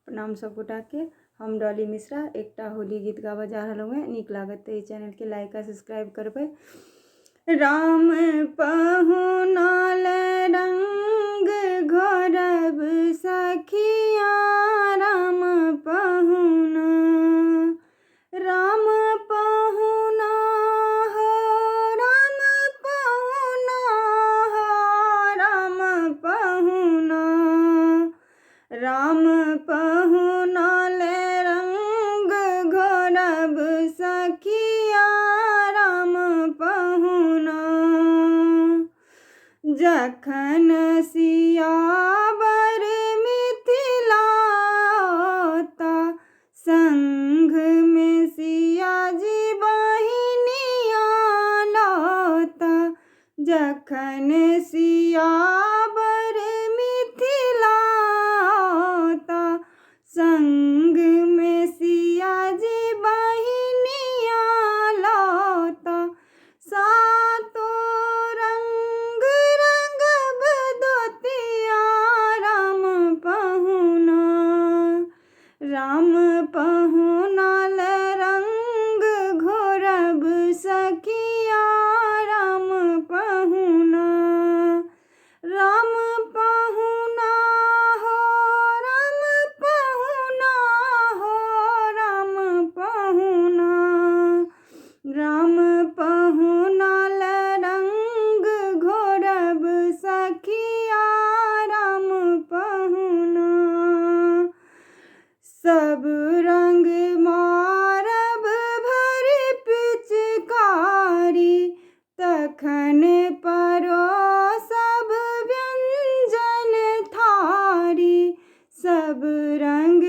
प्रणाम सब गोटा के। हम डॉली मिश्रा एकटा होली गीत गाबऽ जा रहलहुँ हैं। नीक लागत तऽ चैनल के लाइक आ सब्सक्राइब करबै। राम पहुनल रंग घोरब सखिया, राम पहुना, राम पहुना हो, राम पहुना हो, राम पहुना, राम पहुनल रंग घोरब सखिया, राम पहुना। जखन सियावर मिथिला ता, संग में सिया जी बहिनिया लौता। जखन सियावर मिथिला ता, संग में सिया जी बहिनिया लौता। सातो रंग रंगब दोतिया, राम पहुना, राम पहुनल रंग घोरब सखिया, राम पहुना, राम पहुना हो, राम पहुना हो, राम पहुना, राम पहुनल रंग घोरब सखिया, राम पहुना। सब रंग मारब भरि पिचकारी, तखन परोसब व्यंजन थारी। सब रंग